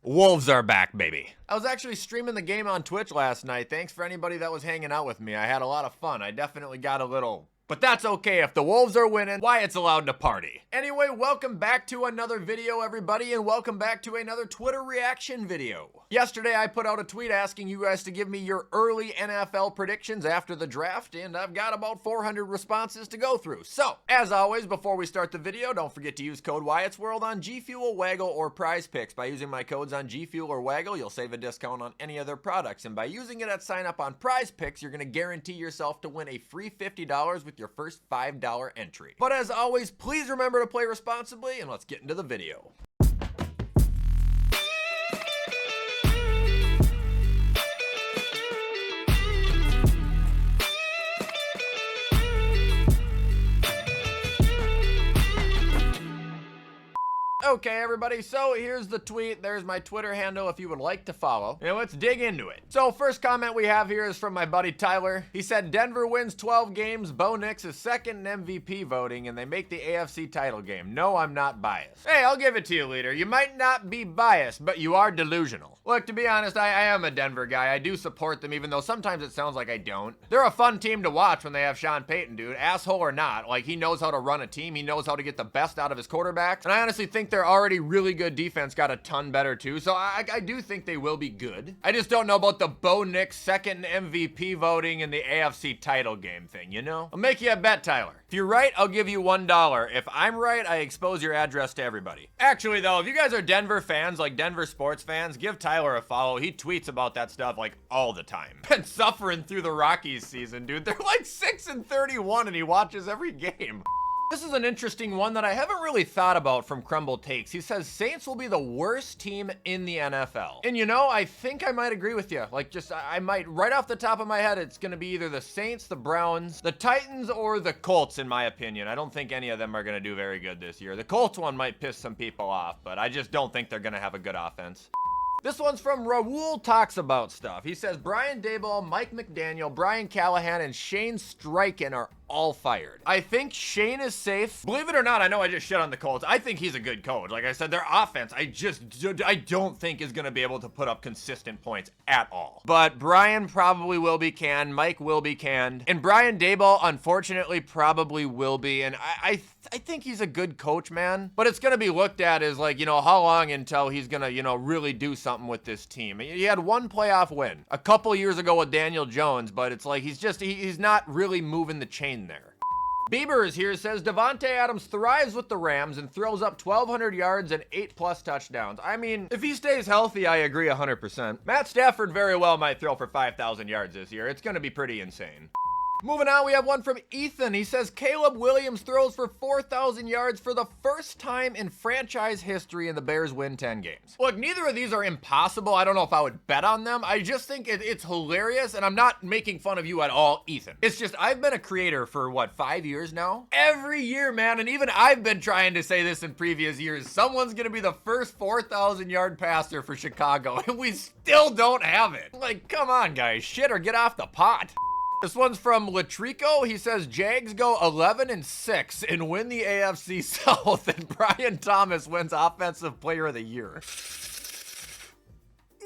Wolves are back, baby. I was actually streaming the game on Twitch last night. Thanks for anybody that was hanging out with me. I had a lot of fun. I definitely got a little... But that's okay. If the Wolves are winning, Wyatt's allowed to party. Anyway, welcome back to another video, everybody, and welcome back to another Twitter reaction video. Yesterday, I put out a tweet asking you guys to give me your early NFL predictions after the draft, and I've got about 400 responses to go through. So, as always, before we start the video, don't forget to use code Wyatt's World on G Fuel, Waggle, or Prize Picks. By using my codes on G Fuel or Waggle, you'll save a discount on any of their products, and by using it at sign up on Prize Picks, you're going to guarantee yourself to win a free $50 with your first $5 entry. But as always, please remember to play responsibly, and let's get into the video. Okay, everybody, so here's the tweet. There's my Twitter handle if you would like to follow. And let's dig into it. So first comment we have here is from my buddy Tyler. He said, Denver wins 12 games, Bo Nix is second in MVP voting, and they make the AFC title game. No, I'm not biased. Hey, I'll give it to you, leader. You might not be biased, but you are delusional. Look, to be honest, I am a Denver guy. I do support them, even though sometimes it sounds like I don't. They're a fun team to watch when they have Sean Payton, dude. Asshole or not, like, he knows how to run a team. He knows how to get the best out of his quarterbacks. And I honestly think their already really good defense got a ton better too, so I do think they will be good. I just don't know about the Bo Nix second MVP voting and the AFC title game thing, you know? I'll make you a bet, Tyler. If you're right, I'll give you $1. If I'm right, I expose your address to everybody. Actually though, if you guys are Denver fans, like Denver sports fans, give Tyler a follow. He tweets about that stuff like all the time. Been suffering through the Rockies season, dude. They're like 6-31 and he watches every game. This is an interesting one that I haven't really thought about from Crumble Takes. He says Saints will be the worst team in the NFL. And you know, I think I might agree with you. Like I might, right off the top of my head, it's gonna be either the Saints, the Browns, the Titans, or the Colts in my opinion. I don't think any of them are gonna do very good this year. The Colts one might piss some people off, but I just don't think they're gonna have a good offense. This one's from Raul Talks About Stuff. He says, Brian Daboll, Mike McDaniel, Brian Callahan, and Shane Steichen are all fired. I think Shane is safe. Believe it or not, I know I just shit on the Colts. I think he's a good coach. Like I said, their offense, I don't think is going to be able to put up consistent points at all. But Brian probably will be canned. Mike will be canned. And Brian Daboll, unfortunately, probably will be. And I think he's a good coach, man. But it's going to be looked at as like, you know, how long until he's going to, you know, really do something with this team. He had one playoff win a couple years ago with Daniel Jones, but it's like he's not really moving the chain there. Bieber is here, says Davante Adams thrives with the Rams and throws up 1,200 yards and 8+ touchdowns. I mean, if he stays healthy, I agree 100%. Matt Stafford very well might throw for 5,000 yards this year. It's going to be pretty insane. Moving on, we have one from Ethan. He says, Caleb Williams throws for 4,000 yards for the first time in franchise history and the Bears win 10 games. Look, neither of these are impossible. I don't know if I would bet on them. I just think it's hilarious, and I'm not making fun of you at all, Ethan. It's just, I've been a creator for, what, 5 years now? Every year, man, and even I've been trying to say this in previous years. Someone's gonna be the first 4,000-yard passer for Chicago, and we still don't have it. Like, come on, guys. Shit or get off the pot. This one's from Latrico. He says, Jags go 11-6 and win the AFC South, and Brian Thomas wins Offensive Player of the Year.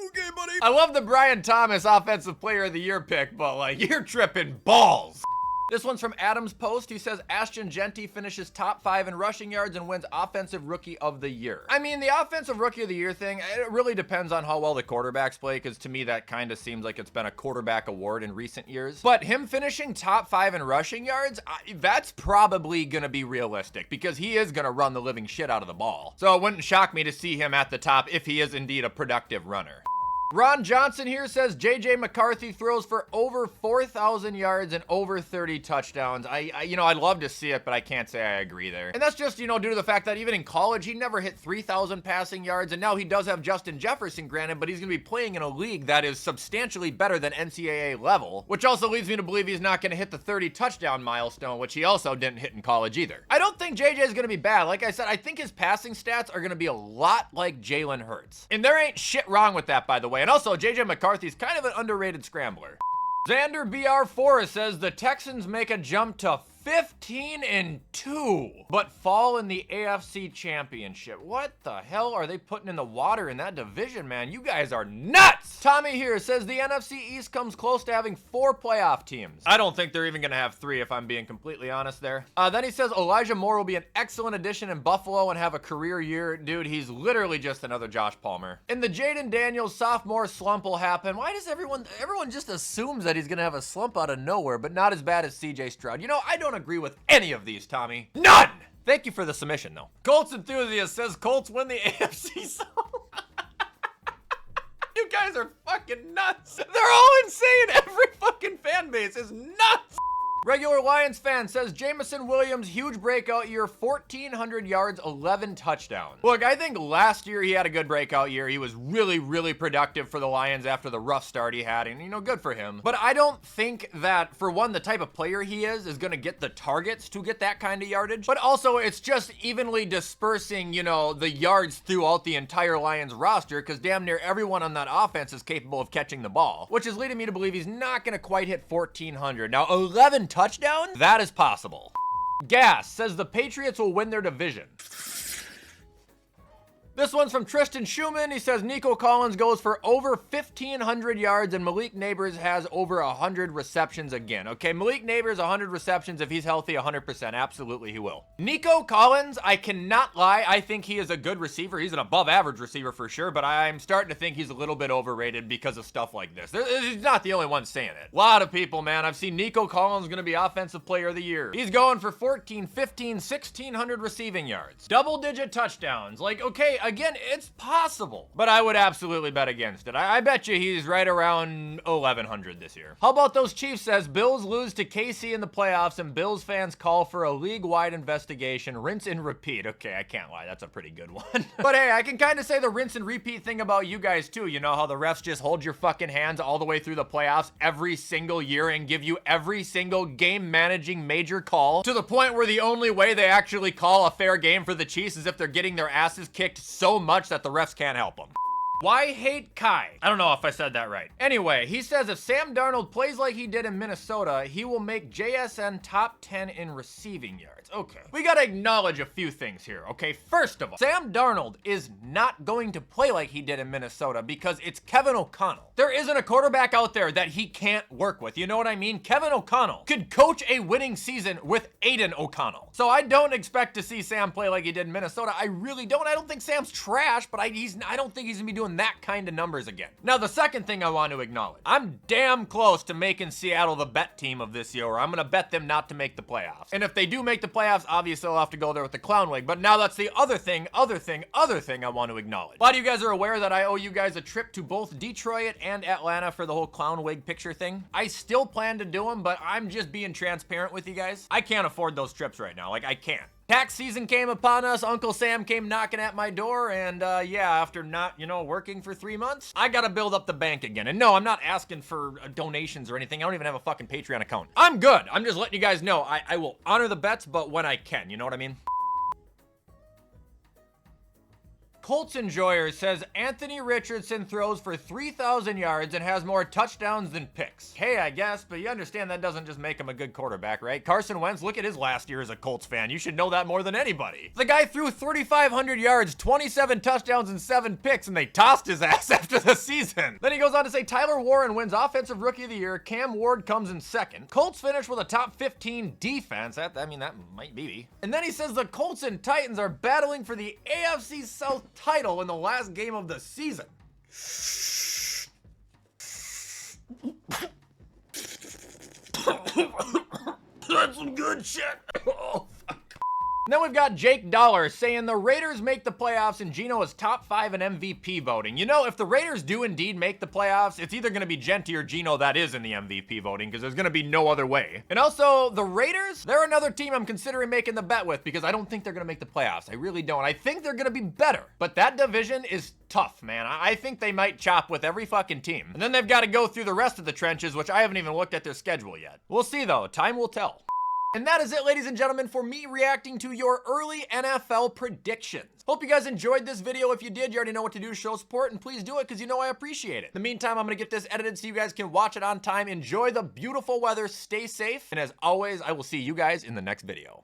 Okay, buddy. I love the Brian Thomas Offensive Player of the Year pick, but like, you're tripping balls. This one's from Adam's Post. He says, Ashton Genty finishes top 5 in rushing yards and wins Offensive Rookie of the Year. I mean, the Offensive Rookie of the Year thing, it really depends on how well the quarterbacks play, because to me, that kind of seems like it's been a quarterback award in recent years. But him finishing top 5 in rushing yards, that's probably going to be realistic, because he is going to run the living shit out of the ball. So it wouldn't shock me to see him at the top if he is indeed a productive runner. Ron Johnson here says J.J. McCarthy throws for over 4,000 yards and over 30 touchdowns. I'd love to see it, but I can't say I agree there. And that's just, due to the fact that even in college, he never hit 3,000 passing yards. And now he does have Justin Jefferson, granted, but he's going to be playing in a league that is substantially better than NCAA level, which also leads me to believe he's not going to hit the 30 touchdown milestone, which he also didn't hit in college either. I don't think JJ is going to be bad. Like I said, I think his passing stats are going to be a lot like Jalen Hurts. And there ain't shit wrong with that, by the way. And also, JJ McCarthy's kind of an underrated scrambler. Xander BR4 says the Texans make a jump to 15-2, but fall in the AFC Championship. What the hell are they putting in the water in that division, man? You guys are nuts! Tommy here says the NFC East comes close to having 4 playoff teams. I don't think they're even gonna have 3 if I'm being completely honest there. Then he says Elijah Moore will be an excellent addition in Buffalo and have a career year. Dude, he's literally just another Josh Palmer. And the Jaden Daniels sophomore slump will happen. Why does everyone just assumes that he's gonna have a slump out of nowhere, but not as bad as CJ Stroud? You know, I don't agree with any of these, Tommy. None! Thank you for the submission, though. Colts Enthusiast says Colts win the AFC South. You guys are fucking nuts. They're all insane. Every fucking fan base is nuts. Regular Lions fan says Jameson Williams, huge breakout year, 1,400 yards, 11 touchdowns. Look, I think last year he had a good breakout year. He was really, really productive for the Lions after the rough start he had, and, you know, good for him. But I don't think that, for one, the type of player he is going to get the targets to get that kind of yardage. But also, it's just evenly dispersing, you know, the yards throughout the entire Lions roster, because damn near everyone on that offense is capable of catching the ball, which is leading me to believe he's not going to quite hit 1,400. Now, 11 touchdown? That is possible. Gas says the Patriots will win their division. This one's from Tristan Schumann. He says Nico Collins goes for over 1,500 yards and Malik Neighbors has over 100 receptions again. Okay, Malik Neighbors, 100 receptions. If he's healthy, 100%. Absolutely, he will. Nico Collins, I cannot lie. I think he is a good receiver. He's an above average receiver for sure, but I'm starting to think he's a little bit overrated because of stuff like this. He's not the only one saying it. A lot of people, man. I've seen Nico Collins going to be Offensive Player of the Year. He's going for 14, 15, 1,600 receiving yards. Double-digit touchdowns. Like, okay, again, it's possible, but I would absolutely bet against it. I bet you he's right around 1,100 this year. How about those Chiefs says Bills lose to KC in the playoffs and Bills fans call for a league-wide investigation, rinse and repeat. Okay, I can't lie. That's a pretty good one. But hey, I can kind of say the rinse and repeat thing about you guys too. You know how the refs just hold your fucking hands all the way through the playoffs every single year and give you every single game-managing major call to the point where the only way they actually call a fair game for the Chiefs is if they're getting their asses kicked so much that the refs can't help them. Why hate Kai? I don't know if I said that right. Anyway, he says if Sam Darnold plays like he did in Minnesota, he will make JSN top 10 in receiving yards. Okay. We gotta acknowledge a few things here, okay? First of all, Sam Darnold is not going to play like he did in Minnesota because it's Kevin O'Connell. There isn't a quarterback out there that he can't work with. You know what I mean? Kevin O'Connell could coach a winning season with Aiden O'Connell. So I don't expect to see Sam play like he did in Minnesota. I really don't. I don't think Sam's trash, but I don't think he's gonna be doing that kind of numbers again. Now, the second thing I want to acknowledge, I'm damn close to making Seattle the bet team of this year, or I'm gonna bet them not to make the playoffs. And if they do make the playoffs, obviously I'll have to go there with the clown wig. But now that's the other thing I want to acknowledge. A lot of you guys are aware that I owe you guys a trip to both Detroit and Atlanta for the whole clown wig picture thing. I still plan to do them, but I'm just being transparent with you guys. I can't afford those trips right now. Like, I can't. Tax season came upon us, Uncle Sam came knocking at my door, and yeah, after not, working for 3 months, I gotta build up the bank again. And no, I'm not asking for donations or anything. I don't even have a fucking Patreon account. I'm good. I'm just letting you guys know I will honor the bets, but when I can, you know what I mean? Colts Enjoyer says Anthony Richardson throws for 3,000 yards and has more touchdowns than picks. Hey, I guess, but you understand that doesn't just make him a good quarterback, right? Carson Wentz, look at his last year as a Colts fan. You should know that more than anybody. The guy threw 3,500 yards, 27 touchdowns, and 7 picks, and they tossed his ass after the season. Then he goes on to say Tyler Warren wins Offensive Rookie of the Year. Cam Ward comes in second. Colts finish with a top 15 defense. That might be. And then he says the Colts and Titans are battling for the AFC South title in the last game of the season. That's some good shit. Oh, fuck. Then we've got Jake Dollar saying the Raiders make the playoffs and Geno is top 5 in MVP voting. You know, if the Raiders do indeed make the playoffs, it's either going to be Genty or Geno that is in the MVP voting because there's going to be no other way. And also, the Raiders, they're another team I'm considering making the bet with because I don't think they're going to make the playoffs. I really don't. I think they're going to be better. But that division is tough, man. I think they might chop with every fucking team. And then they've got to go through the rest of the trenches, which I haven't even looked at their schedule yet. We'll see, though. Time will tell. And that is it, ladies and gentlemen, for me reacting to your early NFL predictions. Hope you guys enjoyed this video. If you did, you already know what to do to show support, and please do it because you know I appreciate it. In the meantime, I'm going to get this edited so you guys can watch it on time. Enjoy the beautiful weather, stay safe, and as always, I will see you guys in the next video.